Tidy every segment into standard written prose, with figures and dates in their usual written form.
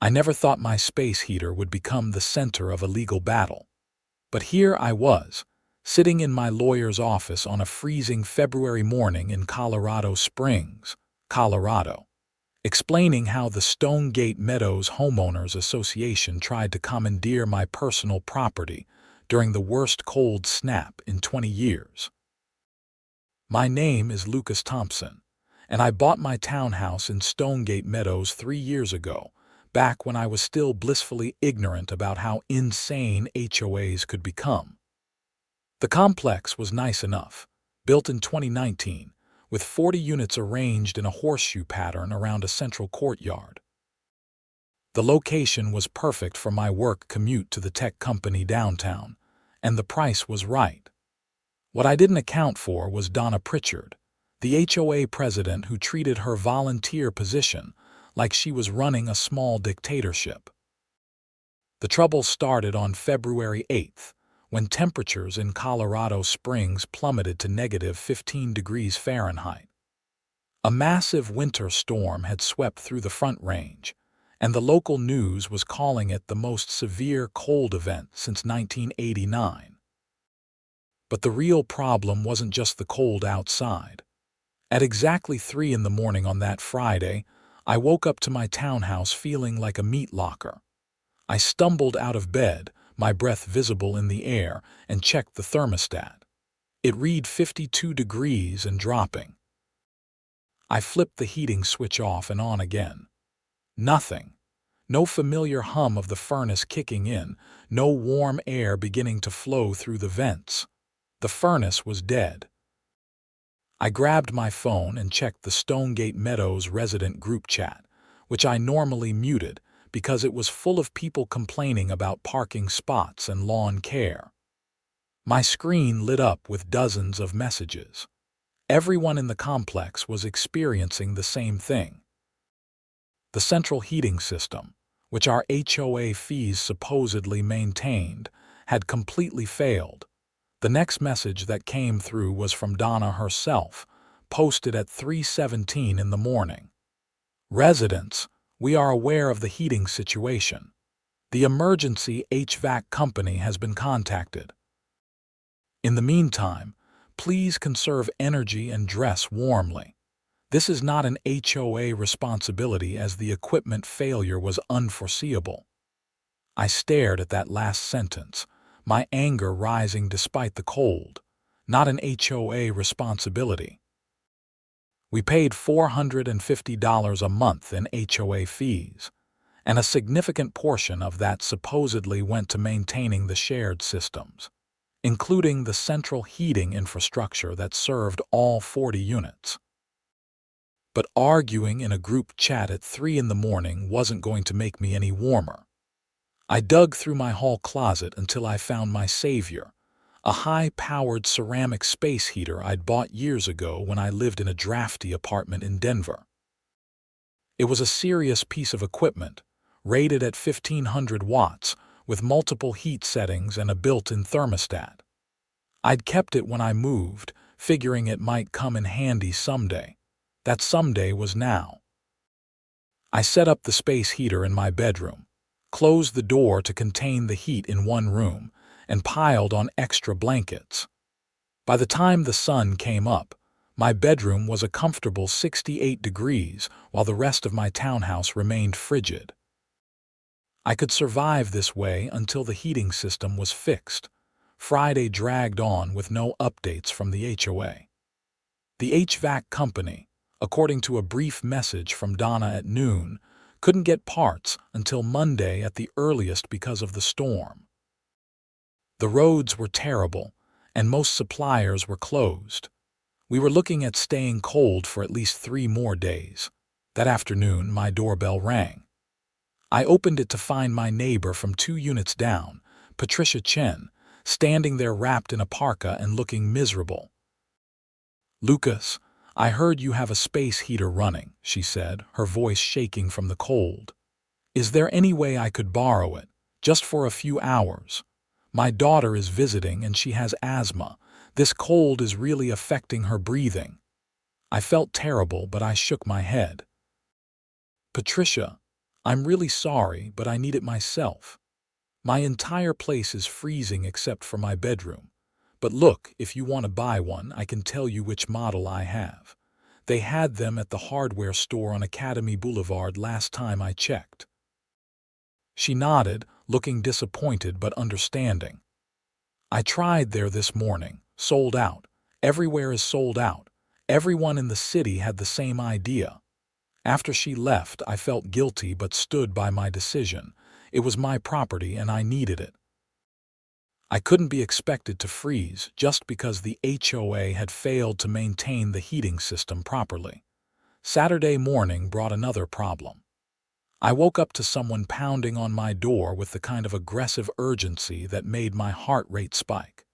I never thought my space heater would become the center of a legal battle. But here I was, sitting in my lawyer's office on a freezing February morning in Colorado Springs, Colorado, explaining how the Stonegate Meadows Homeowners Association tried to commandeer my personal property during the worst cold snap in 20 years. My name is Lucas Thompson, and I bought my townhouse in Stonegate Meadows 3 years ago, back when I was still blissfully ignorant about how insane HOAs could become. The complex was nice enough, built in 2019, with 40 units arranged in a horseshoe pattern around a central courtyard. The location was perfect for my work commute to the tech company downtown, and the price was right. What I didn't account for was Donna Pritchard, the HOA president who treated her volunteer position like she was running a small dictatorship. The trouble started on February 8th, when temperatures in Colorado Springs plummeted to -15 degrees Fahrenheit. A massive winter storm had swept through the Front Range, and the local news was calling it the most severe cold event since 1989. But the real problem wasn't just the cold outside. At exactly 3 in the morning on that Friday, I woke up to my townhouse feeling like a meat locker. I stumbled out of bed, my breath visible in the air, and checked the thermostat. It read 52 degrees and dropping. I flipped the heating switch off and on again. Nothing. No familiar hum of the furnace kicking in, no warm air beginning to flow through the vents. The furnace was dead. I grabbed my phone and checked the Stonegate Meadows resident group chat, which I normally muted because it was full of people complaining about parking spots and lawn care. My screen lit up with dozens of messages. Everyone in the complex was experiencing the same thing. The central heating system, which our HOA fees supposedly maintained, had completely failed. The next message that came through was from Donna herself, posted at 3:17 in the morning. Residents, we are aware of the heating situation. The emergency HVAC company has been contacted. In the meantime, please conserve energy and dress warmly. This is not an HOA responsibility as the equipment failure was unforeseeable. I stared at that last sentence, my anger rising despite the cold. Not an HOA responsibility. We paid $450 a month in HOA fees, and a significant portion of that supposedly went to maintaining the shared systems, including the central heating infrastructure that served all 40 units. But arguing in a group chat at 3 in the morning wasn't going to make me any warmer. I dug through my hall closet until I found my savior, a high-powered ceramic space heater I'd bought years ago when I lived in a drafty apartment in Denver. It was a serious piece of equipment, rated at 1,500 watts, with multiple heat settings and a built-in thermostat. I'd kept it when I moved, figuring it might come in handy someday. That someday was now. I set up the space heater in my bedroom, closed the door to contain the heat in one room, and piled on extra blankets. By the time the sun came up, my bedroom was a comfortable 68 degrees while the rest of my townhouse remained frigid. I could survive this way until the heating system was fixed. Friday dragged on with no updates from the HOA. The HVAC company, according to a brief message from Donna at noon, couldn't get parts until Monday at the earliest because of the storm. The roads were terrible, and most suppliers were closed. We were looking at staying cold for at least 3 more days. That afternoon, my doorbell rang. I opened it to find my neighbor from 2 units down, Patricia Chen, standing there wrapped in a parka and looking miserable. "Lucas, I heard you have a space heater running," she said, her voice shaking from the cold. "Is there any way I could borrow it, just for a few hours? My daughter is visiting and she has asthma. This cold is really affecting her breathing." I felt terrible, but I shook my head. "Patricia, I'm really sorry, but I need it myself. My entire place is freezing except for my bedroom. But look, if you want to buy one, I can tell you which model I have. They had them at the hardware store on Academy Boulevard last time I checked." She nodded, looking disappointed but understanding. "I tried there this morning. Sold out. Everywhere is sold out. Everyone in the city had the same idea." After she left, I felt guilty but stood by my decision. It was my property and I needed it. I couldn't be expected to freeze just because the HOA had failed to maintain the heating system properly. Saturday morning brought another problem. I woke up to someone pounding on my door with the kind of aggressive urgency that made my heart rate spike.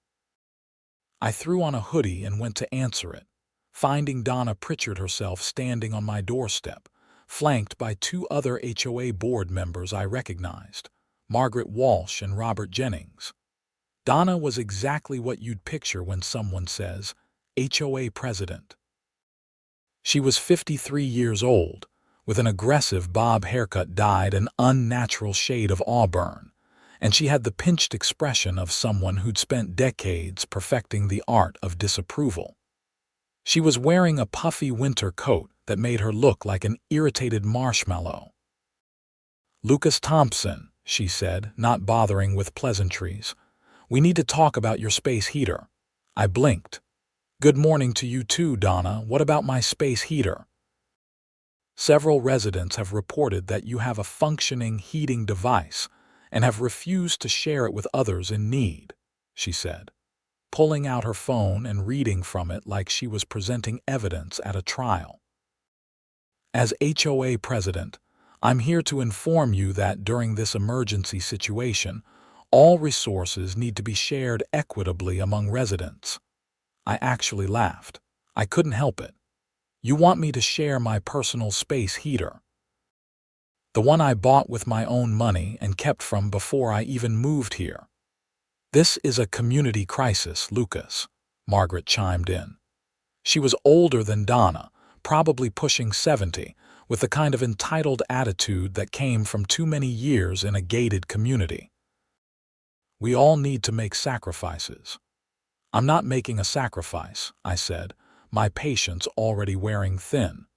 I threw on a hoodie and went to answer it, finding Donna Pritchard herself standing on my doorstep, flanked by two other HOA board members I recognized, Margaret Walsh and Robert Jennings. Donna was exactly what you'd picture when someone says, "HOA president." She was 53 years old, with an aggressive bob haircut dyed an unnatural shade of auburn, and she had the pinched expression of someone who'd spent decades perfecting the art of disapproval. She was wearing a puffy winter coat that made her look like an irritated marshmallow. "Lucas Thompson," she said, not bothering with pleasantries. "We need to talk about your space heater." I blinked. "Good morning to you too, Donna. What about my space heater?" "Several residents have reported that you have a functioning heating device and have refused to share it with others in need," she said, pulling out her phone and reading from it like she was presenting evidence at a trial. "As HOA president, I'm here to inform you that during this emergency situation, all resources need to be shared equitably among residents." I actually laughed. I couldn't help it. "You want me to share my personal space heater? The one I bought with my own money and kept from before I even moved here." "This is a community crisis, Lucas," Margaret chimed in. She was older than Donna, probably pushing 70, with the kind of entitled attitude that came from too many years in a gated community. "We all need to make sacrifices." "I'm not making a sacrifice," I said, my patience already wearing thin.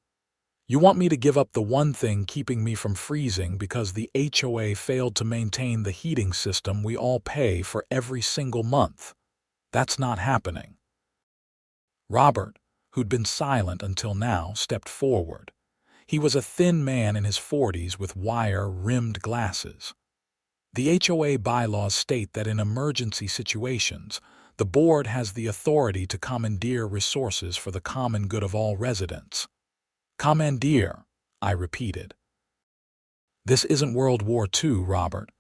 "You want me to give up the one thing keeping me from freezing because the HOA failed to maintain the heating system we all pay for every single month? That's not happening." Robert, who'd been silent until now, stepped forward. He was a thin man in his 40s with wire-rimmed glasses. "The HOA bylaws state that in emergency situations, the board has the authority to commandeer resources for the common good of all residents." "Commandeer," I repeated. "This isn't World War II, Robert.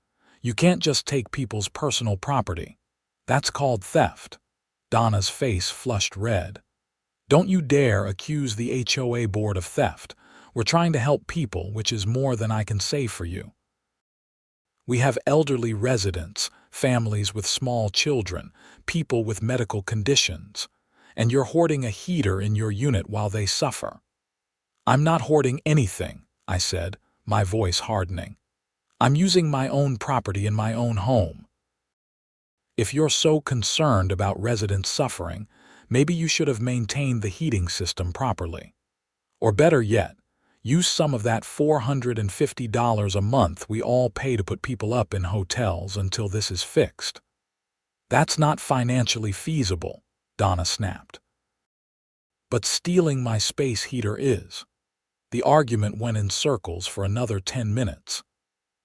You can't just take people's personal property. That's called theft." Donna's face flushed red. "Don't you dare accuse the HOA board of theft. We're trying to help people, which is more than I can say for you. We have elderly residents, families with small children, people with medical conditions, and you're hoarding a heater in your unit while they suffer." "I'm not hoarding anything," I said, my voice hardening. "I'm using my own property in my own home." "If you're so concerned about residents suffering, maybe you should have maintained the heating system properly. Or better yet, use some of that $450 a month we all pay to put people up in hotels until this is fixed." "That's not financially feasible," Donna snapped. "But stealing my space heater is." The argument went in circles for another 10 minutes.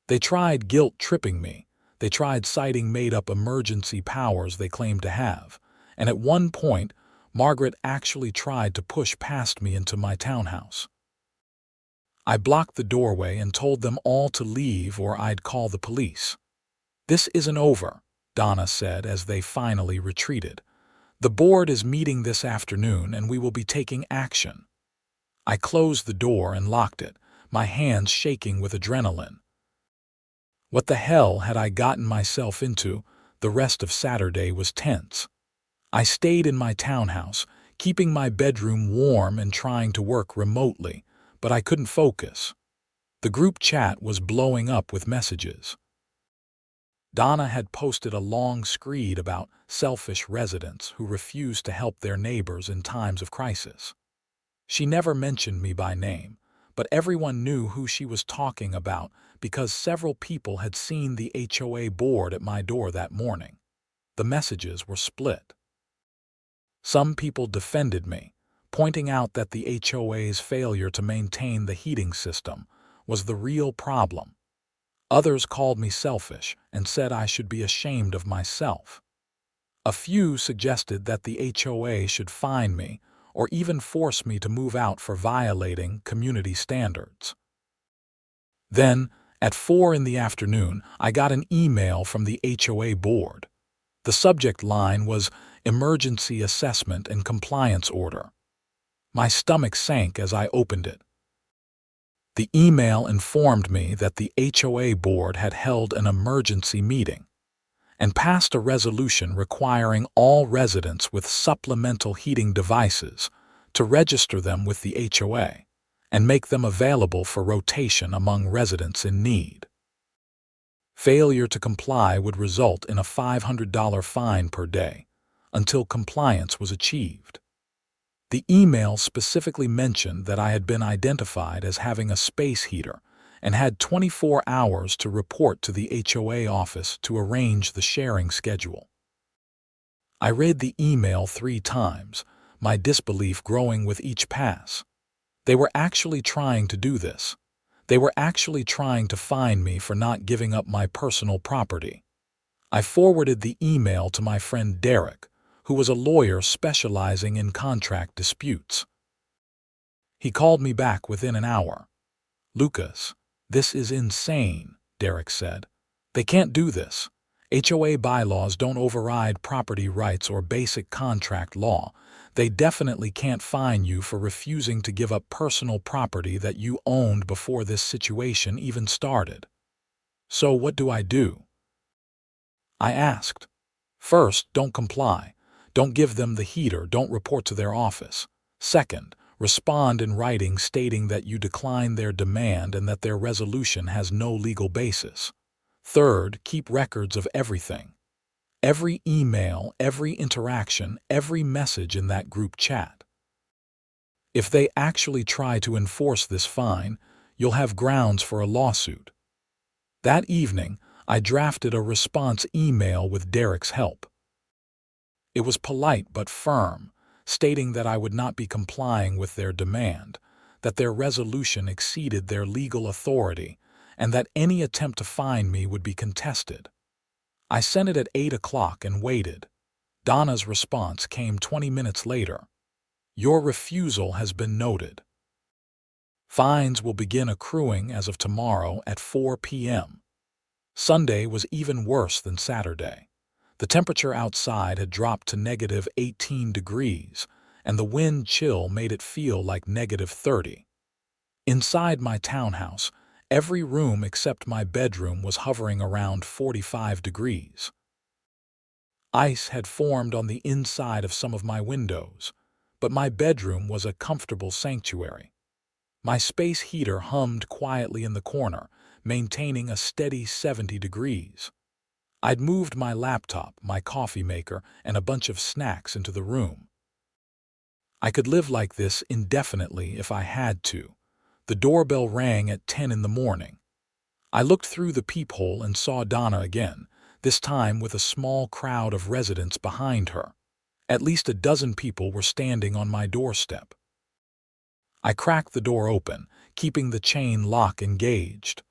They tried guilt-tripping me. They tried citing made-up emergency powers they claimed to have. And at one point, Margaret actually tried to push past me into my townhouse. I blocked the doorway and told them all to leave or I'd call the police. "This isn't over," Donna said as they finally retreated. "The board is meeting this afternoon and we will be taking action." I closed the door and locked it, my hands shaking with adrenaline. What the hell had I gotten myself into? The rest of Saturday was tense. I stayed in my townhouse, keeping my bedroom warm and trying to work remotely, but I couldn't focus. The group chat was blowing up with messages. Donna had posted a long screed about selfish residents who refused to help their neighbors in times of crisis. She never mentioned me by name, but everyone knew who she was talking about because several people had seen the HOA board at my door that morning. The messages were split. Some people defended me, pointing out that the HOA's failure to maintain the heating system was the real problem. Others called me selfish and said I should be ashamed of myself. A few suggested that the HOA should fine me or even force me to move out for violating community standards. Then, at 4 in the afternoon, I got an email from the HOA board. The subject line was Emergency Assessment and Compliance Order. My stomach sank as I opened it. The email informed me that the HOA board had held an emergency meeting and passed a resolution requiring all residents with supplemental heating devices to register them with the HOA and make them available for rotation among residents in need. Failure to comply would result in a $500 fine per day until compliance was achieved. The email specifically mentioned that I had been identified as having a space heater and had 24 hours to report to the HOA office to arrange the sharing schedule. I read the email 3 times, my disbelief growing with each pass. They were actually trying to do this. They were actually trying to fine me for not giving up my personal property. I forwarded the email to my friend Derek, who was a lawyer specializing in contract disputes. He called me back within an hour. "Lucas, this is insane," Derek said. "They can't do this. HOA bylaws don't override property rights or basic contract law. They definitely can't fine you for refusing to give up personal property that you owned before this situation even started. So what do I do?" I asked. "First, don't comply. Don't give them the heater, don't report to their office. Second, respond in writing stating that you decline their demand and that their resolution has no legal basis. Third, keep records of everything. Every email, every interaction, every message in that group chat. If they actually try to enforce this fine, you'll have grounds for a lawsuit." That evening, I drafted a response email with Derek's help. It was polite but firm, stating that I would not be complying with their demand, that their resolution exceeded their legal authority, and that any attempt to fine me would be contested. I sent it at 8 o'clock and waited. Donna's response came 20 minutes later. "Your refusal has been noted. Fines will begin accruing as of tomorrow at 4 p.m. Sunday was even worse than Saturday. The temperature outside had dropped to -18 degrees, and the wind chill made it feel like -30. Inside my townhouse, every room except my bedroom was hovering around 45 degrees. Ice had formed on the inside of some of my windows, but my bedroom was a comfortable sanctuary. My space heater hummed quietly in the corner, maintaining a steady 70 degrees. I'd moved my laptop, my coffee maker, and a bunch of snacks into the room. I could live like this indefinitely if I had to. The doorbell rang at 10 in the morning. I looked through the peephole and saw Donna again, this time with a small crowd of residents behind her. At least a dozen people were standing on my doorstep. I cracked the door open, keeping the chain lock engaged.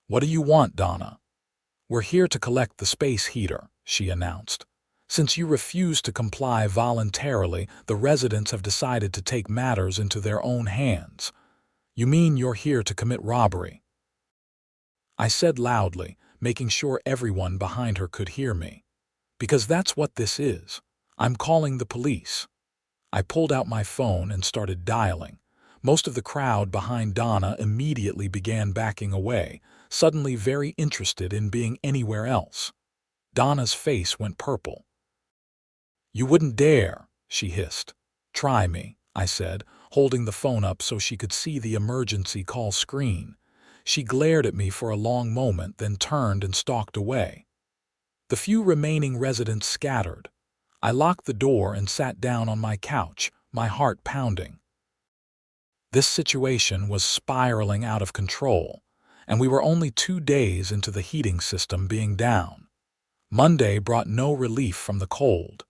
"What do you want, Donna?" "We're here to collect the space heater," she announced. "Since you refused to comply voluntarily, the residents have decided to take matters into their own hands. You mean you're here to commit robbery?" I said loudly, making sure everyone behind her could hear me. "Because that's what this is. I'm calling the police." I pulled out my phone and started dialing. Most of the crowd behind Donna immediately began backing away, suddenly very interested in being anywhere else. Donna's face went purple. "You wouldn't dare," she hissed. "Try me," I said, holding the phone up so she could see the emergency call screen. She glared at me for a long moment, then turned and stalked away. The few remaining residents scattered. I locked the door and sat down on my couch, my heart pounding. This situation was spiraling out of control, and we were only 2 days into the heating system being down. Monday brought no relief from the cold,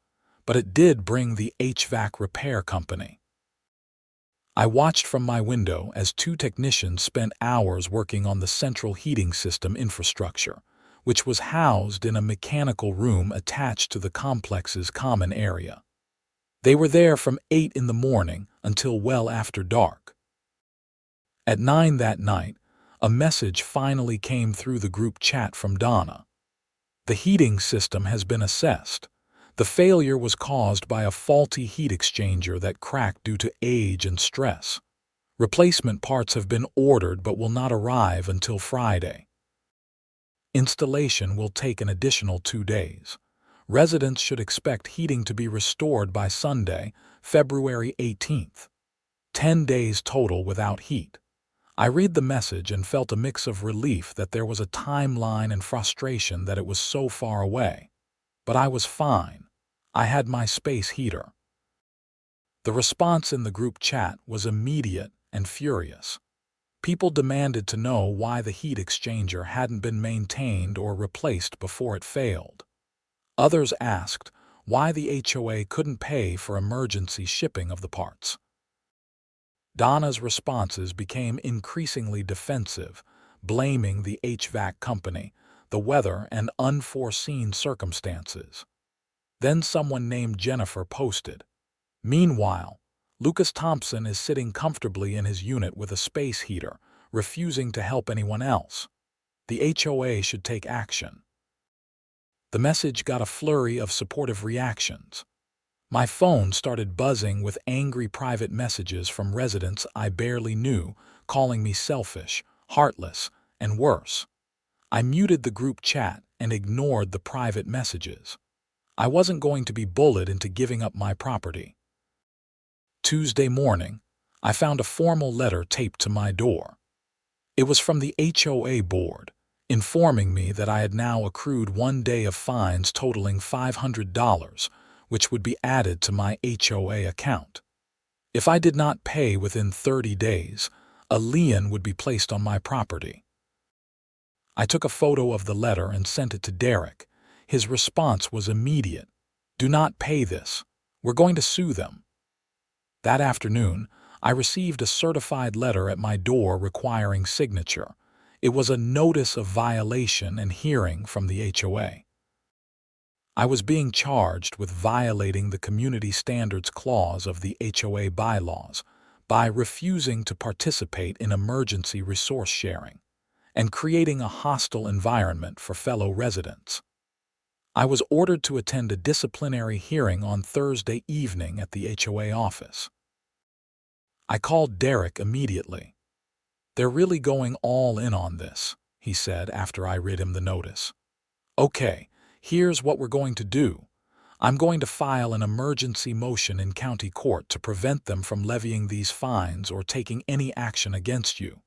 but it did bring the HVAC repair company. I watched from my window as 2 technicians spent hours working on the central heating system infrastructure, which was housed in a mechanical room attached to the complex's common area. They were there from 8 in the morning until well after dark. At 9 that night, a message finally came through the group chat from Donna. The heating system has been assessed. The failure was caused by a faulty heat exchanger that cracked due to age and stress. Replacement parts have been ordered but will not arrive until Friday. Installation will take an additional 2 days. Residents should expect heating to be restored by Sunday, February 18th. 10 days total without heat. I read the message and felt a mix of relief that there was a timeline and frustration that it was so far away. But I was fine. I had my space heater. The response in the group chat was immediate and furious. People demanded to know why the heat exchanger hadn't been maintained or replaced before it failed. Others asked why the HOA couldn't pay for emergency shipping of the parts. Donna's responses became increasingly defensive, blaming the HVAC company, the weather, and unforeseen circumstances. Then someone named Jennifer posted, "Meanwhile, Lucas Thompson is sitting comfortably in his unit with a space heater, refusing to help anyone else. The HOA should take action." The message got a flurry of supportive reactions. My phone started buzzing with angry private messages from residents I barely knew, calling me selfish, heartless, and worse. I muted the group chat and ignored the private messages. I wasn't going to be bullied into giving up my property. Tuesday morning, I found a formal letter taped to my door. It was from the HOA board, informing me that I had now accrued 1 day of fines totaling $500, which would be added to my HOA account. If I did not pay within 30 days, a lien would be placed on my property. I took a photo of the letter and sent it to Derek. His response was immediate. "Do not pay this. We're going to sue them." That afternoon, I received a certified letter at my door requiring signature. It was a notice of violation and hearing from the HOA. I was being charged with violating the Community Standards Clause of the HOA bylaws by refusing to participate in emergency resource sharing and creating a hostile environment for fellow residents. I was ordered to attend a disciplinary hearing on Thursday evening at the HOA office. I called Derek immediately. "They're really going all in on this," he said after I read him the notice. "Okay, here's what we're going to do. I'm going to file an emergency motion in county court to prevent them from levying these fines or taking any action against you.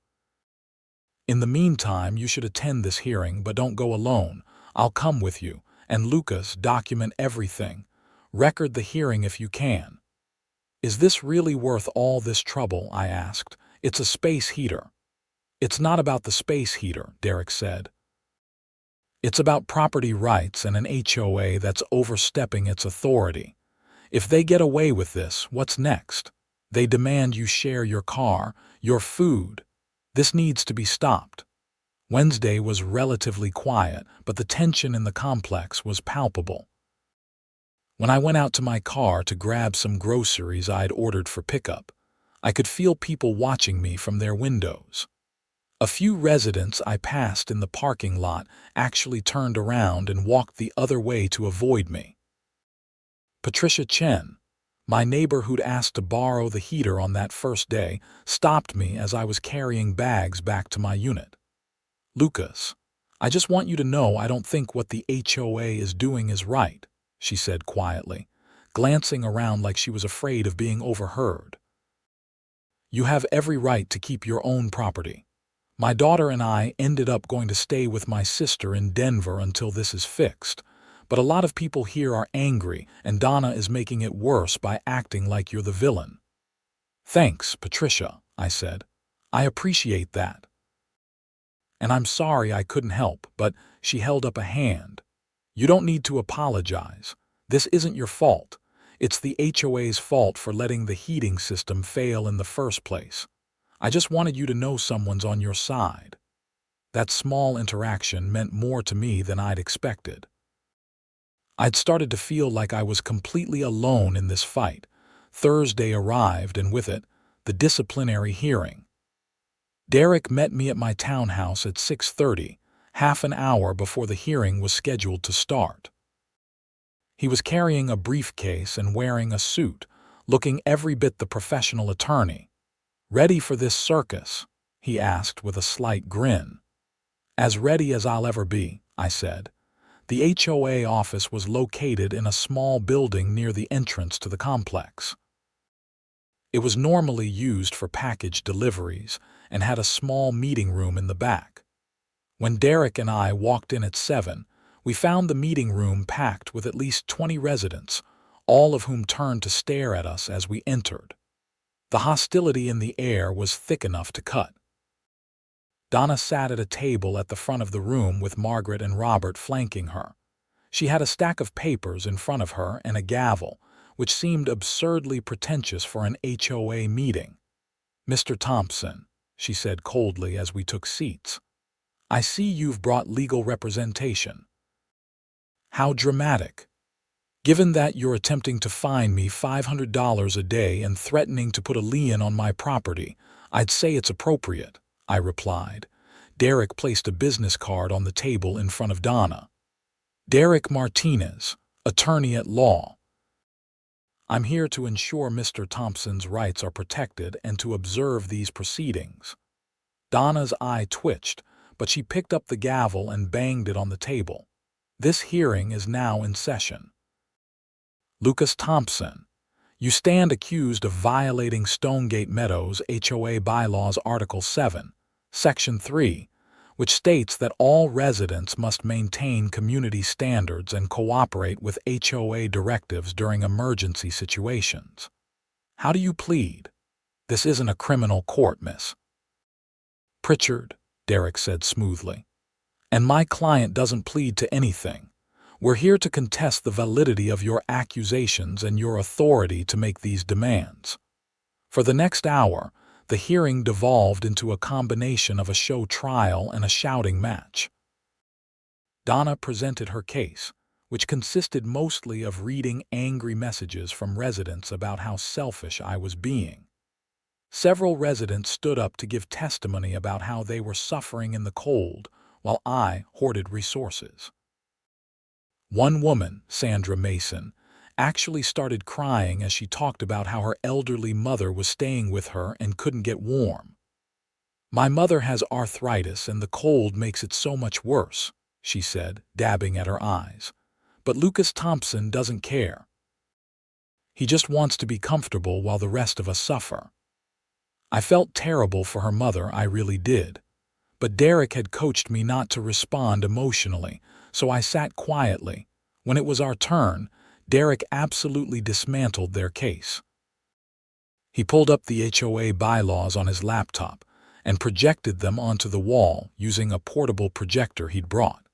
In the meantime, you should attend this hearing, but don't go alone. I'll come with you. And Lucas, document everything. Record the hearing if you can." "Is this really worth all this trouble?" I asked. "It's a space heater." "It's not about the space heater," Derek said. "It's about property rights and an HOA that's overstepping its authority. If they get away with this, what's next? They demand you share your car, your food. This needs to be stopped." Wednesday was relatively quiet, but the tension in the complex was palpable. When I went out to my car to grab some groceries I'd ordered for pickup, I could feel people watching me from their windows. A few residents I passed in the parking lot actually turned around and walked the other way to avoid me. Patricia Chen, my neighbor who'd asked to borrow the heater on that first day, stopped me as I was carrying bags back to my unit. "Lucas, I just want you to know I don't think what the HOA is doing is right," she said quietly, glancing around like she was afraid of being overheard. "You have every right to keep your own property. My daughter and I ended up going to stay with my sister in Denver until this is fixed. But a lot of people here are angry, and Donna is making it worse by acting like you're the villain." "Thanks, Patricia," I said. "I appreciate that. And I'm sorry I couldn't help," but she held up a hand. "You don't need to apologize. This isn't your fault. It's the HOA's fault for letting the heating system fail in the first place. I just wanted you to know someone's on your side." That small interaction meant more to me than I'd expected. I'd started to feel like I was completely alone in this fight. Thursday arrived, and with it, the disciplinary hearing. Derek met me at my townhouse at 6:30, half an hour before the hearing was scheduled to start. He was carrying a briefcase and wearing a suit, looking every bit the professional attorney. "Ready for this circus?" he asked with a slight grin. "As ready as I'll ever be," I said. The HOA office was located in a small building near the entrance to the complex. It was normally used for package deliveries and had a small meeting room in the back. When Derek and I walked in at 7, we found the meeting room packed with at least 20 residents, all of whom turned to stare at us as we entered. The hostility in the air was thick enough to cut. Donna sat at a table at the front of the room with Margaret and Robert flanking her. She had a stack of papers in front of her and a gavel, which seemed absurdly pretentious for an HOA meeting. "Mr. Thompson," she said coldly as we took seats, "I see you've brought legal representation." "How dramatic. Given that you're attempting to fine me $500 a day and threatening to put a lien on my property, I'd say it's appropriate," I replied. Derek placed a business card on the table in front of Donna. "Derek Martinez, attorney at law. I'm here to ensure Mr. Thompson's rights are protected and to observe these proceedings." Donna's eye twitched, but she picked up the gavel and banged it on the table. "This hearing is now in session. Lucas Thompson, you stand accused of violating Stonegate Meadows HOA Bylaws Article 7, Section 3, which states that all residents must maintain community standards and cooperate with HOA directives during emergency situations. How do you plead? This isn't a criminal court, miss." "Pritchard," Derek said smoothly, "and my client doesn't plead to anything. We're here to contest the validity of your accusations and your authority to make these demands." For the next hour, the hearing devolved into a combination of a show trial and a shouting match. Donna presented her case, which consisted mostly of reading angry messages from residents about how selfish I was being. Several residents stood up to give testimony about how they were suffering in the cold while I hoarded resources. One woman, Sandra Mason, actually started crying as she talked about how her elderly mother was staying with her and couldn't get warm. "My mother has arthritis and the cold makes it so much worse," she said, dabbing at her eyes. "But Lucas Thompson doesn't care. He just wants to be comfortable while the rest of us suffer." I felt terrible for her mother, I really did. But Derek had coached me not to respond emotionally, so I sat quietly. When it was our turn, Derek absolutely dismantled their case. He pulled up the HOA bylaws on his laptop and projected them onto the wall using a portable projector he'd brought.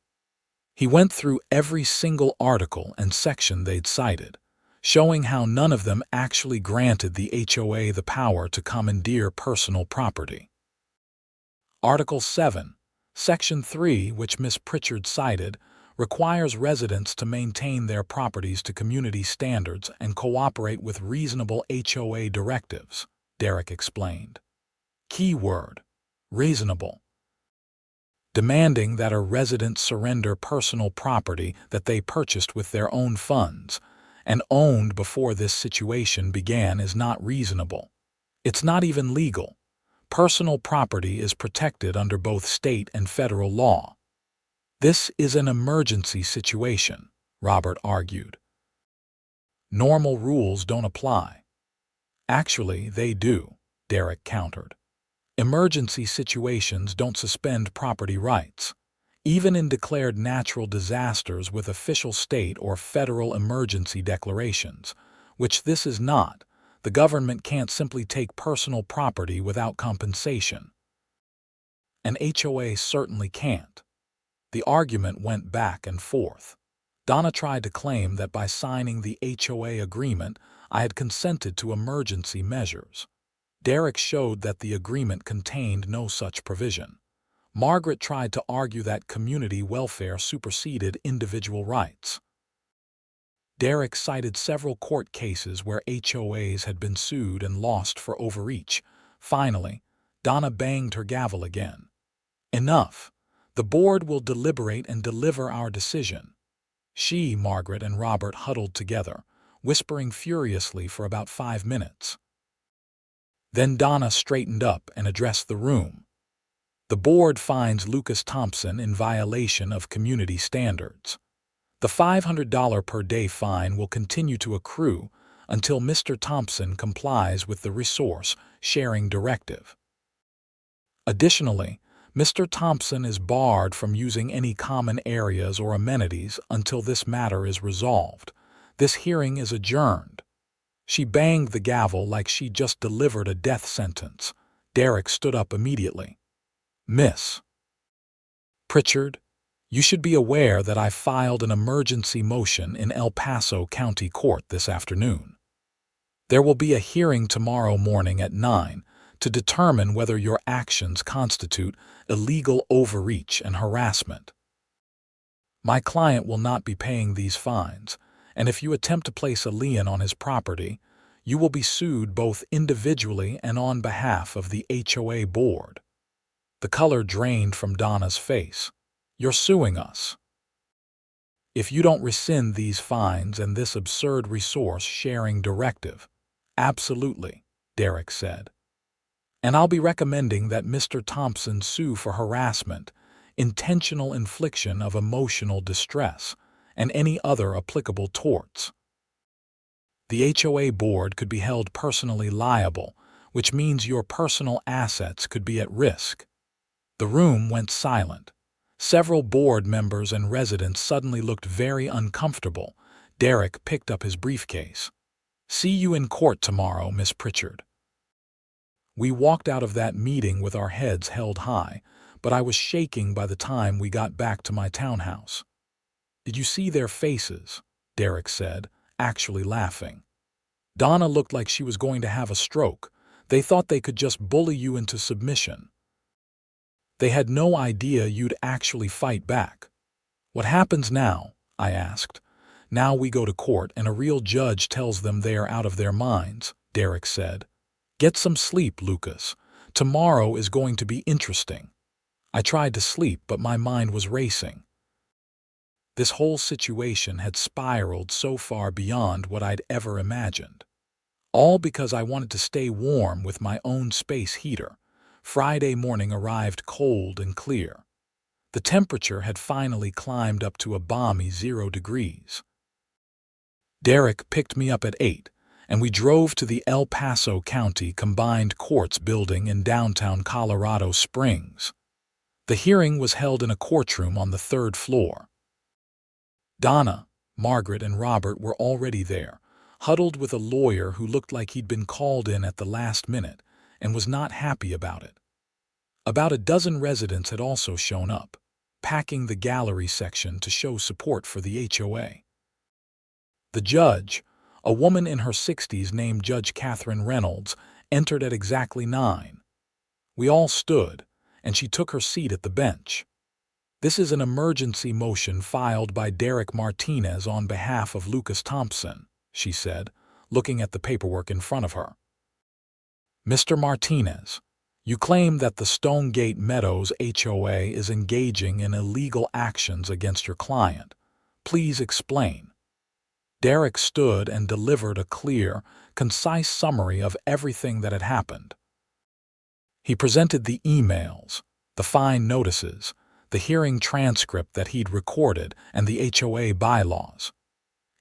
He went through every single article and section they'd cited, showing how none of them actually granted the HOA the power to commandeer personal property. Article 7, Section 3, which Miss Pritchard cited, requires residents to maintain their properties to community standards and cooperate with reasonable HOA directives, Derek explained. Keyword: reasonable. Demanding that a resident surrender personal property that they purchased with their own funds and owned before this situation began is not reasonable. It's not even legal. Personal property is protected under both state and federal law. This is an emergency situation, Robert argued. Normal rules don't apply. Actually, they do, Derek countered. Emergency situations don't suspend property rights. Even in declared natural disasters with official state or federal emergency declarations, which this is not, the government can't simply take personal property without compensation. An HOA certainly can't. The argument went back and forth. Donna tried to claim that by signing the HOA agreement, I had consented to emergency measures. Derek showed that the agreement contained no such provision. Margaret tried to argue that community welfare superseded individual rights. Derek cited several court cases where HOAs had been sued and lost for overreach. Finally, Donna banged her gavel again. Enough. The board will deliberate and deliver our decision. She, Margaret, and Robert huddled together, whispering furiously for about 5 minutes. Then Donna straightened up and addressed the room. The board finds Lucas Thompson in violation of community standards. The $500 per day fine will continue to accrue until Mr. Thompson complies with the resource sharing directive. Additionally, Mr. Thompson is barred from using any common areas or amenities until this matter is resolved. This hearing is adjourned. She banged the gavel like she just delivered a death sentence. Derek stood up immediately. Miss Pritchard, you should be aware that I filed an emergency motion in El Paso County Court this afternoon. There will be a hearing tomorrow morning at 9 to determine whether your actions constitute illegal overreach and harassment. My client will not be paying these fines, and if you attempt to place a lien on his property, you will be sued both individually and on behalf of the HOA board. The color drained from Donna's face. You're suing us. If you don't rescind these fines and this absurd resource sharing directive. Absolutely, Derek said. And I'll be recommending that Mr. Thompson sue for harassment, intentional infliction of emotional distress, and any other applicable torts. The HOA board could be held personally liable, which means your personal assets could be at risk. The room went silent. Several board members and residents suddenly looked very uncomfortable. Derek picked up his briefcase. See you in court tomorrow, Miss Pritchard. We walked out of that meeting with our heads held high, but I was shaking by the time we got back to my townhouse. Did you see their faces? Derek said, actually laughing. Donna looked like she was going to have a stroke. They thought they could just bully you into submission. They had no idea you'd actually fight back. What happens now? I asked. Now we go to court and a real judge tells them they are out of their minds, Derek said. Get some sleep, Lucas. Tomorrow is going to be interesting. I tried to sleep, but my mind was racing. This whole situation had spiraled so far beyond what I'd ever imagined. All because I wanted to stay warm with my own space heater. Friday morning arrived cold and clear. The temperature had finally climbed up to a balmy 0 degrees. Derek picked me up at 8, and we drove to the El Paso County Combined Courts building in downtown Colorado Springs. The hearing was held in a courtroom on the 3rd floor. Donna, Margaret, and Robert were already there, huddled with a lawyer who looked like he'd been called in at the last minute and was not happy about it. About a dozen residents had also shown up, packing the gallery section to show support for the HOA. The judge, a woman in her 60s named Judge Catherine Reynolds, entered at exactly 9. We all stood, and she took her seat at the bench. This is an emergency motion filed by Derek Martinez on behalf of Lucas Thompson, she said, looking at the paperwork in front of her. Mr. Martinez, you claim that the Stonegate Meadows HOA is engaging in illegal actions against your client. Please explain. Derek stood and delivered a clear, concise summary of everything that had happened. He presented the emails, the fine notices, the hearing transcript that he'd recorded, and the HOA bylaws.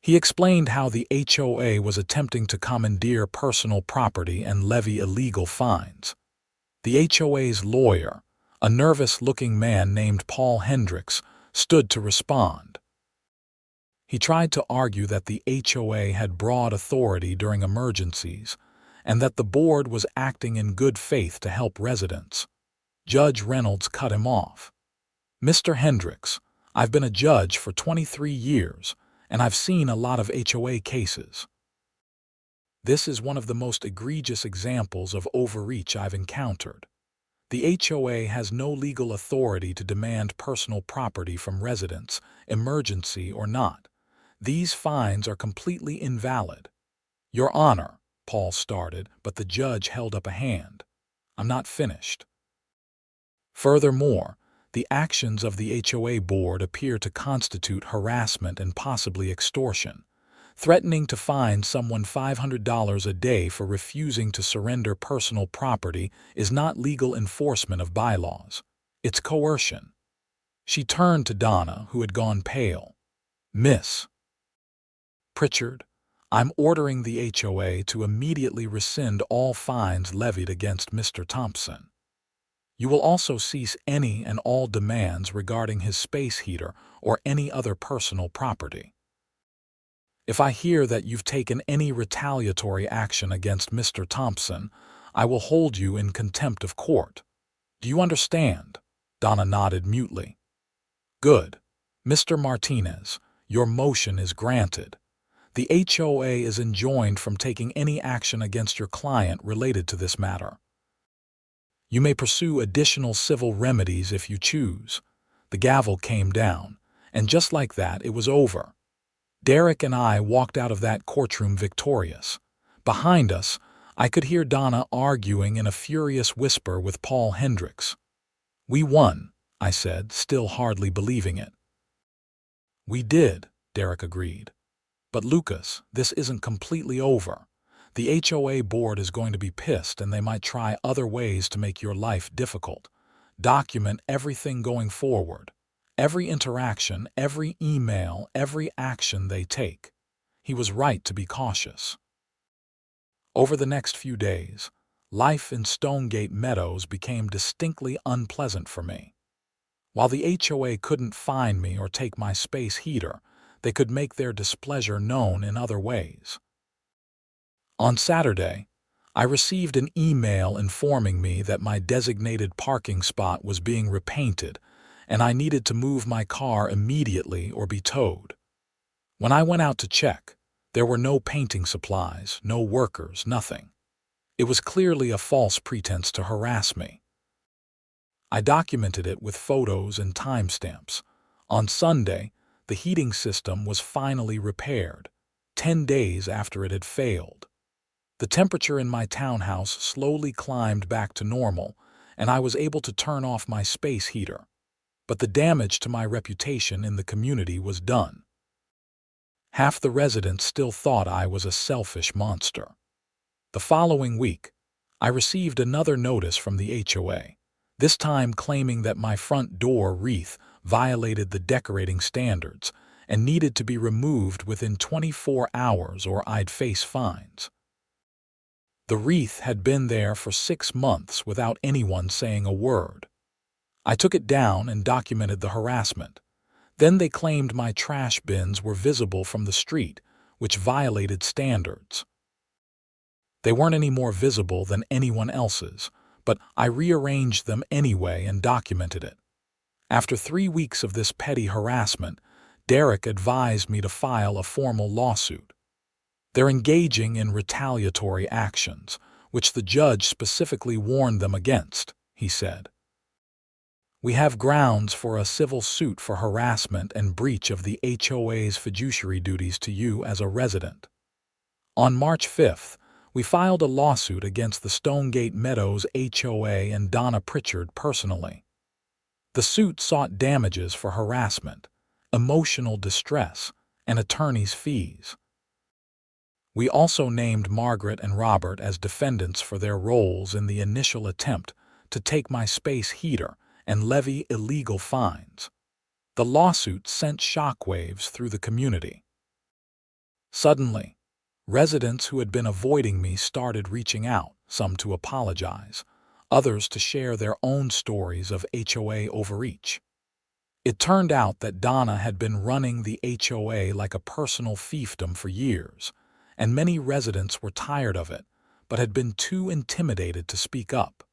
He explained how the HOA was attempting to commandeer personal property and levy illegal fines. The HOA's lawyer, a nervous-looking man named Paul Hendricks, stood to respond. He tried to argue that the HOA had broad authority during emergencies and that the board was acting in good faith to help residents. Judge Reynolds cut him off. "Mr. Hendricks, I've been a judge for 23 years, and I've seen a lot of HOA cases. This is one of the most egregious examples of overreach I've encountered. The HOA has no legal authority to demand personal property from residents, emergency or not. These fines are completely invalid." "Your Honor," Paul started, but the judge held up a hand. "I'm not finished. Furthermore, the actions of the HOA board appear to constitute harassment and possibly extortion. Threatening to fine someone $500 a day for refusing to surrender personal property is not legal enforcement of bylaws. It's coercion." She turned to Donna, who had gone pale. "Miss Pritchard, I'm ordering the HOA to immediately rescind all fines levied against Mr. Thompson. You will also cease any and all demands regarding his space heater or any other personal property. If I hear that you've taken any retaliatory action against Mr. Thompson, I will hold you in contempt of court. Do you understand?" Donna nodded mutely. "Good. Mr. Martinez, your motion is granted. The HOA is enjoined from taking any action against your client related to this matter. You may pursue additional civil remedies if you choose." The gavel came down, and just like that, it was over. Derek and I walked out of that courtroom victorious. Behind us, I could hear Donna arguing in a furious whisper with Paul Hendricks. "We won," I said, still hardly believing it. "We did," Derek agreed. "But Lucas, this isn't completely over. The HOA board is going to be pissed and they might try other ways to make your life difficult. Document everything going forward. Every interaction, every email, every action they take." He was right to be cautious. Over the next few days, life in Stonegate Meadows became distinctly unpleasant for me. While the HOA couldn't fine me or take my space heater, they could make their displeasure known in other ways. On Saturday, I received an email informing me that my designated parking spot was being repainted and I needed to move my car immediately or be towed. When I went out to check, there were no painting supplies, no workers, nothing. It was clearly a false pretense to harass me. I documented it with photos and timestamps. On Sunday, the heating system was finally repaired, 10 days after it had failed. The temperature in my townhouse slowly climbed back to normal, and I was able to turn off my space heater. But the damage to my reputation in the community was done. Half the residents still thought I was a selfish monster. The following week, I received another notice from the HOA, this time claiming that my front door wreath violated the decorating standards and needed to be removed within 24 hours or I'd face fines. The wreath had been there for 6 months without anyone saying a word. I took it down and documented the harassment. Then they claimed my trash bins were visible from the street, which violated standards. They weren't any more visible than anyone else's, but I rearranged them anyway and documented it. After 3 weeks of this petty harassment, Derek advised me to file a formal lawsuit. They're engaging in retaliatory actions, which the judge specifically warned them against, he said. "We have grounds for a civil suit for harassment and breach of the HOA's fiduciary duties to you as a resident." On March 5th, we filed a lawsuit against the Stonegate Meadows HOA and Donna Pritchard personally. The suit sought damages for harassment, emotional distress, and attorney's fees. We also named Margaret and Robert as defendants for their roles in the initial attempt to take my space heater and levy illegal fines. The lawsuit sent shockwaves through the community. Suddenly, residents who had been avoiding me started reaching out, some to apologize, others to share their own stories of HOA overreach. It turned out that Donna had been running the HOA like a personal fiefdom for years, and many residents were tired of it, but had been too intimidated to speak up.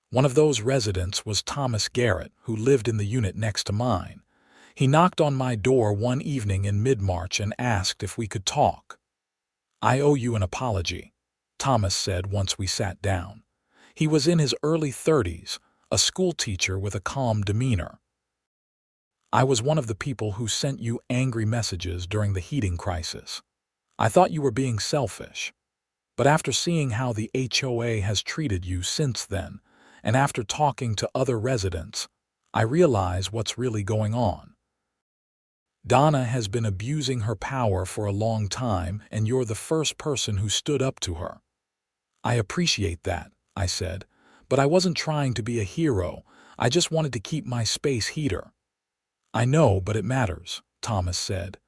One of those residents was Thomas Garrett, who lived in the unit next to mine. He knocked on my door one evening in mid-March and asked if we could talk. "I owe you an apology," Thomas said once we sat down. He was in his early 30s, a schoolteacher with a calm demeanor. "I was one of the people who sent you angry messages during the heating crisis. I thought you were being selfish. But after seeing how the HOA has treated you since then, and after talking to other residents, I realize what's really going on. Donna has been abusing her power for a long time, and you're the first person who stood up to her." "I appreciate that," I said, "but I wasn't trying to be a hero. I just wanted to keep my space heater." "I know, but it matters," Thomas said.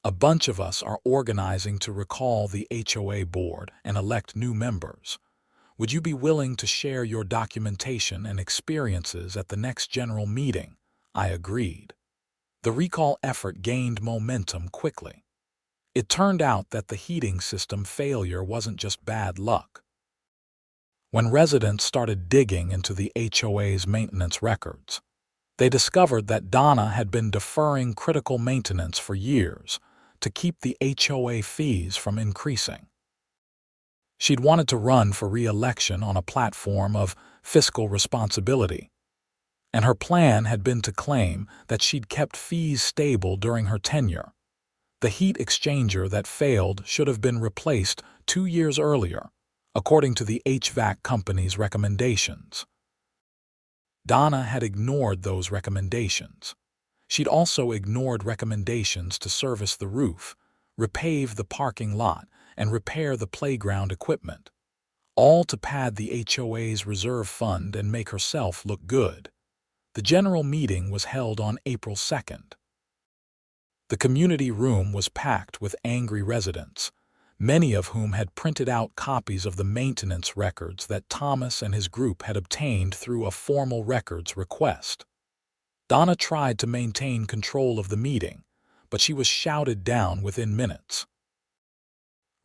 "A bunch of us are organizing to recall the HOA board and elect new members. Would you be willing to share your documentation and experiences at the next general meeting?" I agreed. The recall effort gained momentum quickly. It turned out that the heating system failure wasn't just bad luck. When residents started digging into the HOA's maintenance records, they discovered that Donna had been deferring critical maintenance for years to keep the HOA fees from increasing. She'd wanted to run for re-election on a platform of fiscal responsibility, and her plan had been to claim that she'd kept fees stable during her tenure. The heat exchanger that failed should have been replaced 2 years earlier, according to the HVAC company's recommendations. Donna had ignored those recommendations. She'd also ignored recommendations to service the roof, repave the parking lot, and repair the playground equipment, all to pad the HOA's reserve fund and make herself look good. The general meeting was held on April 2nd. The community room was packed with angry residents, many of whom had printed out copies of the maintenance records that Thomas and his group had obtained through a formal records request. Donna tried to maintain control of the meeting, but she was shouted down within minutes.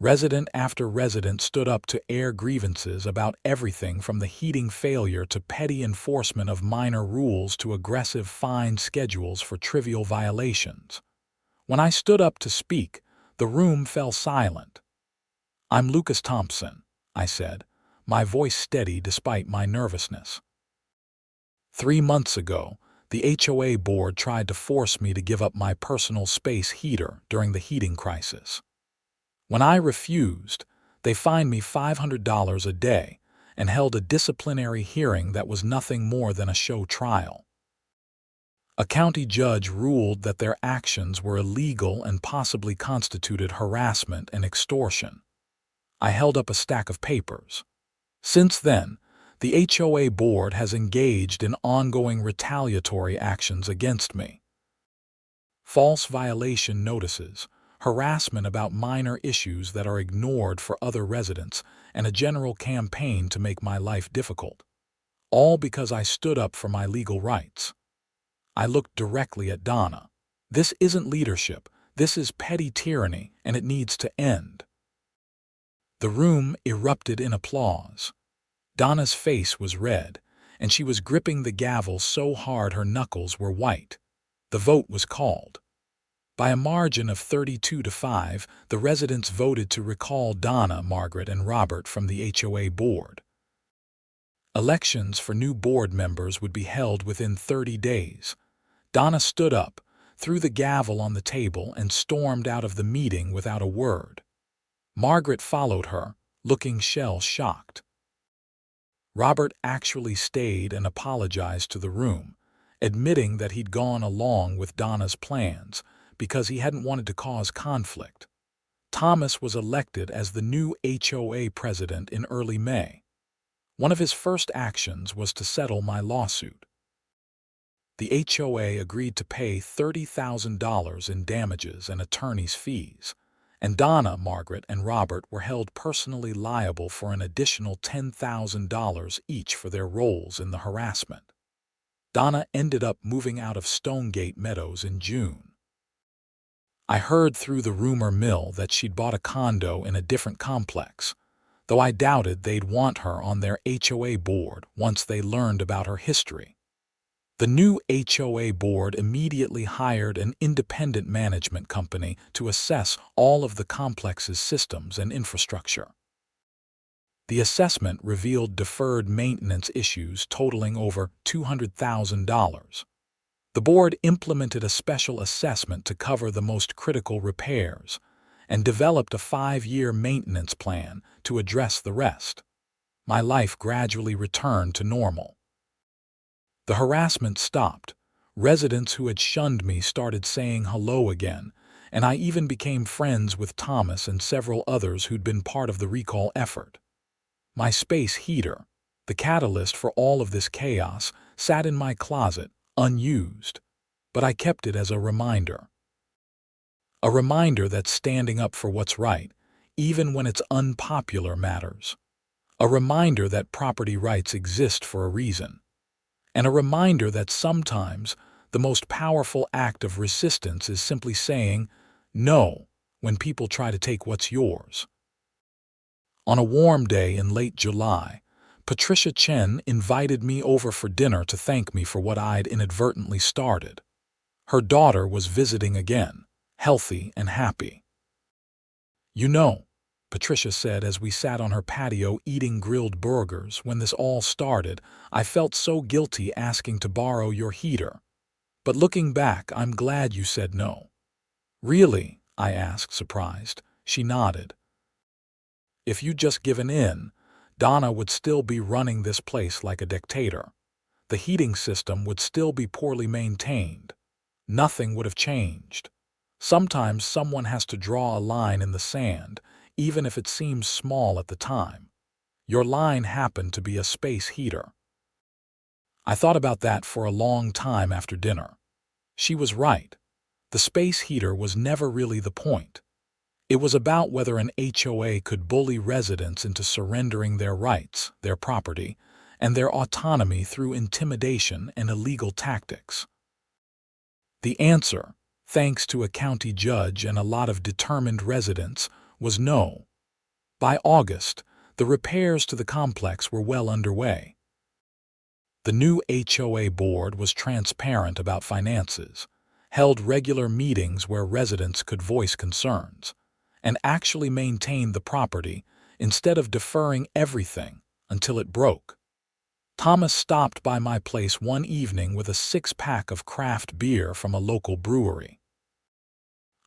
Resident after resident stood up to air grievances about everything from the heating failure to petty enforcement of minor rules to aggressive fine schedules for trivial violations. When I stood up to speak, the room fell silent. "I'm Lucas Thompson," I said, my voice steady despite my nervousness. 3 months ago, the HOA board tried to force me to give up my personal space heater during the heating crisis. When I refused, they fined me $500 a day and held a disciplinary hearing that was nothing more than a show trial. A county judge ruled that their actions were illegal and possibly constituted harassment and extortion. I held up a stack of papers. Since then, the HOA board has engaged in ongoing retaliatory actions against me. False violation notices, harassment about minor issues that are ignored for other residents, and a general campaign to make my life difficult. All because I stood up for my legal rights. I looked directly at Donna. "This isn't leadership. This is petty tyranny, and it needs to end." The room erupted in applause. Donna's face was red, and she was gripping the gavel so hard her knuckles were white. The vote was called. By a margin of 32-5, the residents voted to recall Donna, Margaret, and Robert from the HOA board. Elections for new board members would be held within 30 days. Donna stood up, threw the gavel on the table, and stormed out of the meeting without a word. Margaret followed her, looking shell-shocked. Robert actually stayed and apologized to the room, admitting that he'd gone along with Donna's plans because he hadn't wanted to cause conflict. Thomas was elected as the new HOA president in early May. One of his first actions was to settle my lawsuit. The HOA agreed to pay $30,000 in damages and attorney's fees, and Donna, Margaret, and Robert were held personally liable for an additional $10,000 each for their roles in the harassment. Donna ended up moving out of Stonegate Meadows in June. I heard through the rumor mill that she'd bought a condo in a different complex, though I doubted they'd want her on their HOA board once they learned about her history. The new HOA board immediately hired an independent management company to assess all of the complex's systems and infrastructure. The assessment revealed deferred maintenance issues totaling over $200,000. The board implemented a special assessment to cover the most critical repairs and developed a 5-year maintenance plan to address the rest. My life gradually returned to normal. The harassment stopped. Residents who had shunned me started saying hello again, and I even became friends with Thomas and several others who'd been part of the recall effort. My space heater, the catalyst for all of this chaos, sat in my closet, unused, but I kept it as a reminder. A reminder that standing up for what's right, even when it's unpopular, matters. A reminder that property rights exist for a reason. And a reminder that sometimes the most powerful act of resistance is simply saying no when people try to take what's yours. On a warm day in late July, Patricia Chen invited me over for dinner to thank me for what I'd inadvertently started. Her daughter was visiting again, healthy and happy. "You know," Patricia said as we sat on her patio eating grilled burgers, "when this all started, I felt so guilty asking to borrow your heater. But looking back, I'm glad you said no." "Really?" I asked, surprised. She nodded. "If you'd just given in, Donna would still be running this place like a dictator. The heating system would still be poorly maintained. Nothing would have changed. Sometimes someone has to draw a line in the sand, even if it seems small at the time. Your line happened to be a space heater." I thought about that for a long time after dinner. She was right. The space heater was never really the point. It was about whether an HOA could bully residents into surrendering their rights, their property, and their autonomy through intimidation and illegal tactics. The answer, thanks to a county judge and a lot of determined residents, was no. By August, the repairs to the complex were well underway. The new HOA board was transparent about finances, held regular meetings where residents could voice concerns, and actually maintained the property instead of deferring everything until it broke. Thomas stopped by my place one evening with a 6-pack of craft beer from a local brewery.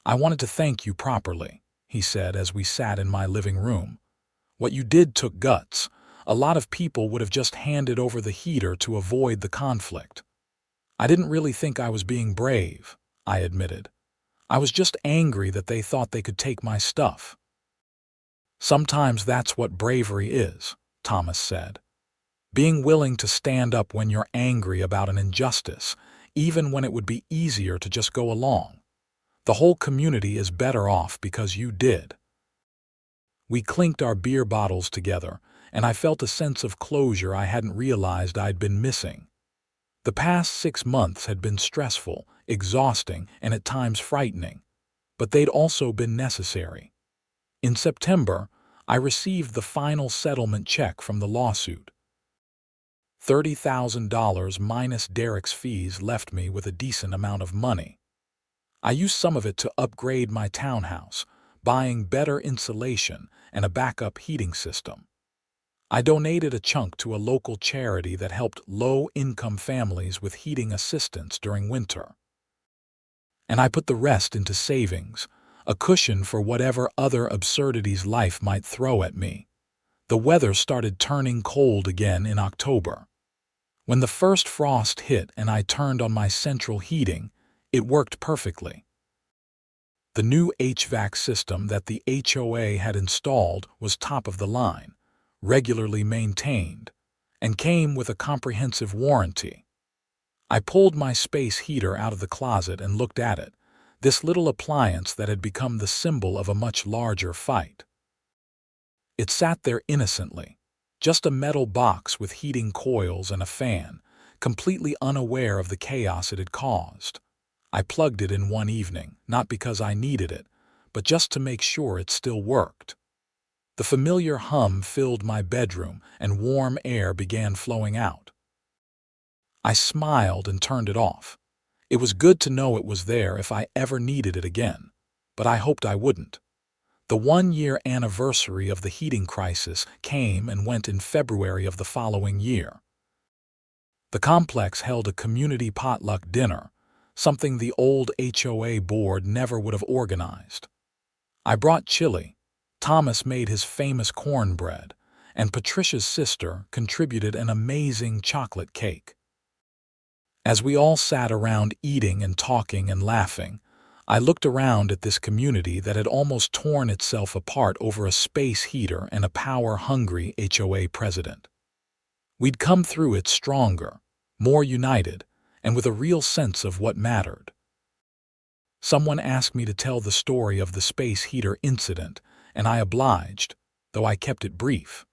"I wanted to thank you properly," he said as we sat in my living room. "What you did took guts. A lot of people would have just handed over the heater to avoid the conflict." "I didn't really think I was being brave," I admitted. "I was just angry that they thought they could take my stuff." "Sometimes that's what bravery is," Thomas said. "Being willing to stand up when you're angry about an injustice, even when it would be easier to just go along. The whole community is better off because you did." We clinked our beer bottles together, and I felt a sense of closure I hadn't realized I'd been missing. The past 6 months had been stressful, exhausting, and at times frightening, but they'd also been necessary. In September, I received the final settlement check from the lawsuit. $30,000 minus Derek's fees left me with a decent amount of money. I used some of it to upgrade my townhouse, buying better insulation and a backup heating system. I donated a chunk to a local charity that helped low-income families with heating assistance during winter. And I put the rest into savings, a cushion for whatever other absurdities life might throw at me. The weather started turning cold again in October. When the first frost hit and I turned on my central heating, it worked perfectly. The new HVAC system that the HOA had installed was top of the line, regularly maintained, and came with a comprehensive warranty. I pulled my space heater out of the closet and looked at it, this little appliance that had become the symbol of a much larger fight. It sat there innocently, just a metal box with heating coils and a fan, completely unaware of the chaos it had caused. I plugged it in one evening, not because I needed it, but just to make sure it still worked. The familiar hum filled my bedroom and warm air began flowing out. I smiled and turned it off. It was good to know it was there if I ever needed it again, but I hoped I wouldn't. The 1-year anniversary of the heating crisis came and went in February of the following year. The complex held a community potluck dinner, something the old HOA board never would have organized. I brought chili, Thomas made his famous cornbread, and Patricia's sister contributed an amazing chocolate cake. As we all sat around eating and talking and laughing, I looked around at this community that had almost torn itself apart over a space heater and a power-hungry HOA president. We'd come through it stronger, more united, and with a real sense of what mattered. Someone asked me to tell the story of the space heater incident, and I obliged, though I kept it brief.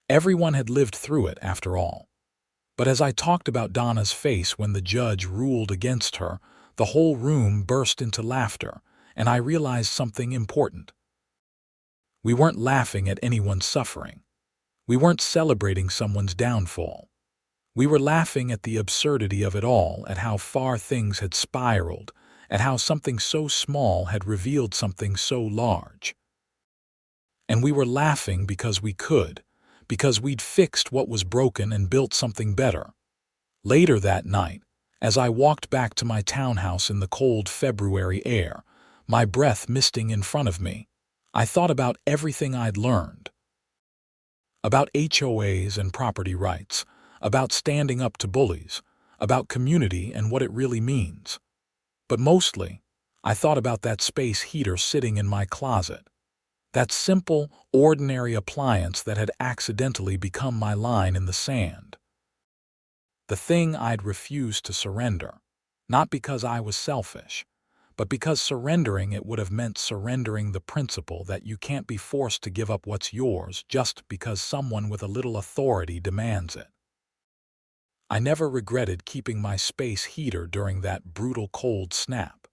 Everyone had lived through it, after all. But as I talked about Donna's face when the judge ruled against her, the whole room burst into laughter, and I realized something important. We weren't laughing at anyone's suffering. We weren't celebrating someone's downfall. We were laughing at the absurdity of it all, at how far things had spiraled, at how something so small had revealed something so large. And we were laughing because we could, because we'd fixed what was broken and built something better. Later that night, as I walked back to my townhouse in the cold February air, my breath misting in front of me, I thought about everything I'd learned. About HOAs and property rights, about standing up to bullies, about community and what it really means. But mostly, I thought about that space heater sitting in my closet. That simple, ordinary appliance that had accidentally become my line in the sand. The thing I'd refused to surrender, not because I was selfish, but because surrendering it would have meant surrendering the principle that you can't be forced to give up what's yours just because someone with a little authority demands it. I never regretted keeping my space heater during that brutal cold snap.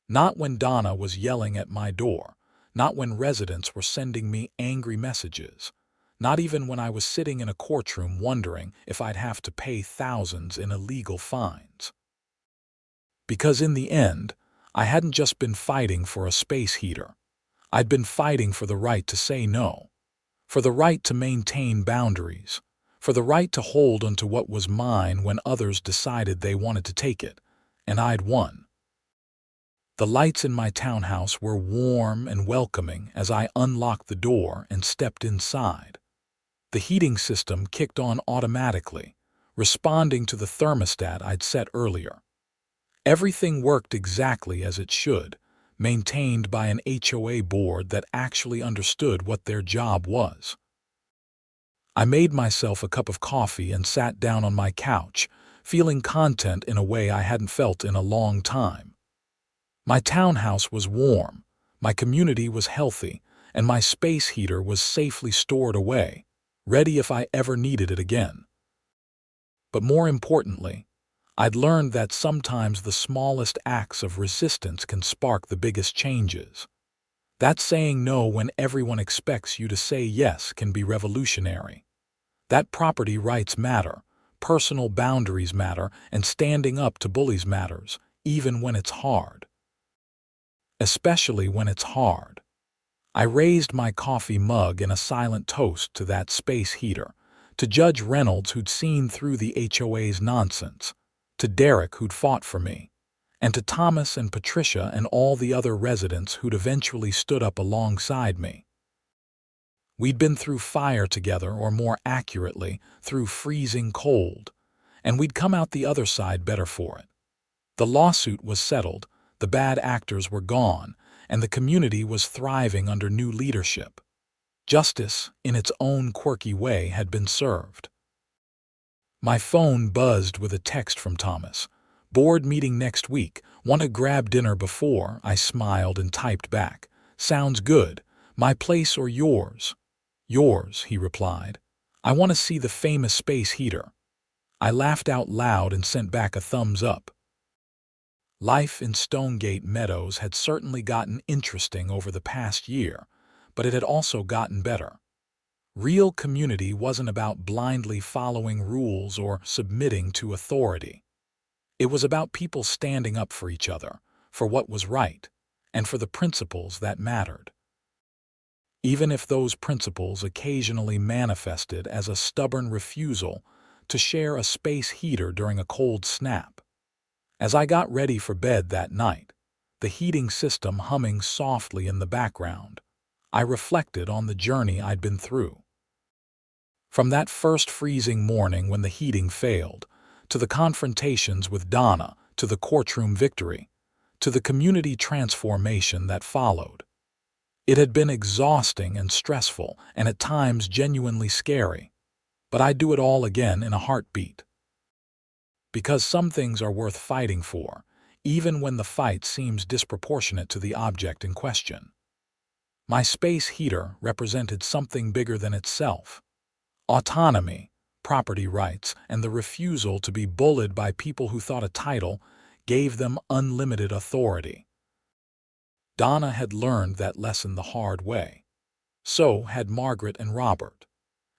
Not when Donna was yelling at my door, not when residents were sending me angry messages, not even when I was sitting in a courtroom wondering if I'd have to pay thousands in illegal fines. Because in the end, I hadn't just been fighting for a space heater. I'd been fighting for the right to say no, for the right to maintain boundaries, for the right to hold onto what was mine when others decided they wanted to take it, and I'd won. The lights in my townhouse were warm and welcoming as I unlocked the door and stepped inside. The heating system kicked on automatically, responding to the thermostat I'd set earlier. Everything worked exactly as it should, maintained by an HOA board that actually understood what their job was. I made myself a cup of coffee and sat down on my couch, feeling content in a way I hadn't felt in a long time. My townhouse was warm, my community was healthy, and my space heater was safely stored away, ready if I ever needed it again. But more importantly, I'd learned that sometimes the smallest acts of resistance can spark the biggest changes. That saying no when everyone expects you to say yes can be revolutionary. That property rights matter, personal boundaries matter, and standing up to bullies matters, even when it's hard. Especially when it's hard. I raised my coffee mug in a silent toast to that space heater, to Judge Reynolds who'd seen through the HOA's nonsense, to Derek who'd fought for me, and to Thomas and Patricia and all the other residents who'd eventually stood up alongside me. We'd been through fire together, or more accurately, through freezing cold, and we'd come out the other side better for it. The lawsuit was settled, the bad actors were gone, and the community was thriving under new leadership. Justice, in its own quirky way, had been served. My phone buzzed with a text from Thomas, Board meeting next week. Want to grab dinner before? I smiled and typed back. Sounds good. My place or yours? Yours, he replied. I want to see the famous space heater. I laughed out loud and sent back a thumbs up. Life in Stonegate Meadows had certainly gotten interesting over the past year, but it had also gotten better. Real community wasn't about blindly following rules or submitting to authority. It was about people standing up for each other, for what was right, and for the principles that mattered. Even if those principles occasionally manifested as a stubborn refusal to share a space heater during a cold snap. As I got ready for bed that night, the heating system humming softly in the background, I reflected on the journey I'd been through. From that first freezing morning when the heating failed, to the confrontations with Donna, to the courtroom victory, to the community transformation that followed. It had been exhausting and stressful, and at times genuinely scary, but I'd do it all again in a heartbeat. Because some things are worth fighting for, even when the fight seems disproportionate to the object in question. My space heater represented something bigger than itself. Autonomy, property rights, and the refusal to be bullied by people who thought a title gave them unlimited authority. Donna had learned that lesson the hard way. So had Margaret and Robert.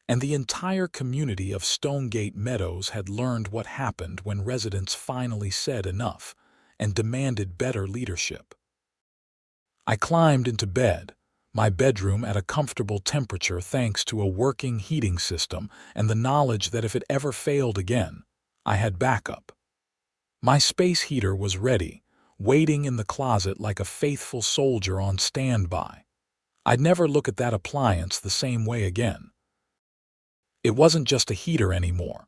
And the entire community of Stonegate Meadows had learned what happened when residents finally said enough and demanded better leadership. I climbed into bed, my bedroom at a comfortable temperature thanks to a working heating system and the knowledge that if it ever failed again, I had backup. My space heater was ready, waiting in the closet like a faithful soldier on standby. I'd never look at that appliance the same way again. It wasn't just a heater anymore.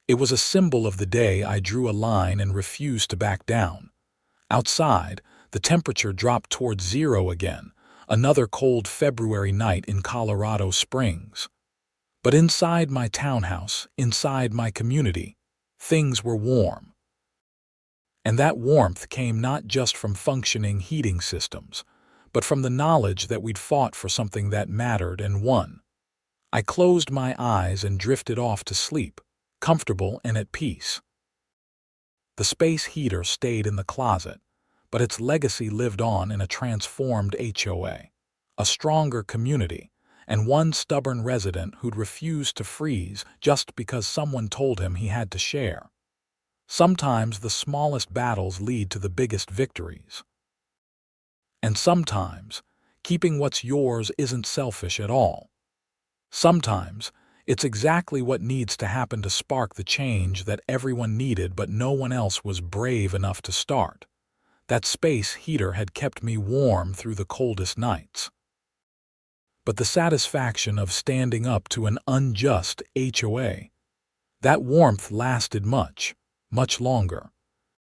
It was a symbol of the day I drew a line and refused to back down. Outside, the temperature dropped towards 0 again, another cold February night in Colorado Springs. But inside my townhouse, inside my community, things were warm. And that warmth came not just from functioning heating systems, but from the knowledge that we'd fought for something that mattered and won. I closed my eyes and drifted off to sleep, comfortable and at peace. The space heater stayed in the closet, but its legacy lived on in a transformed HOA, a stronger community, and one stubborn resident who'd refused to freeze just because someone told him he had to share. Sometimes the smallest battles lead to the biggest victories. And sometimes, keeping what's yours isn't selfish at all. Sometimes, it's exactly what needs to happen to spark the change that everyone needed but no one else was brave enough to start. That space heater had kept me warm through the coldest nights. But the satisfaction of standing up to an unjust HOA, that warmth lasted much, much longer.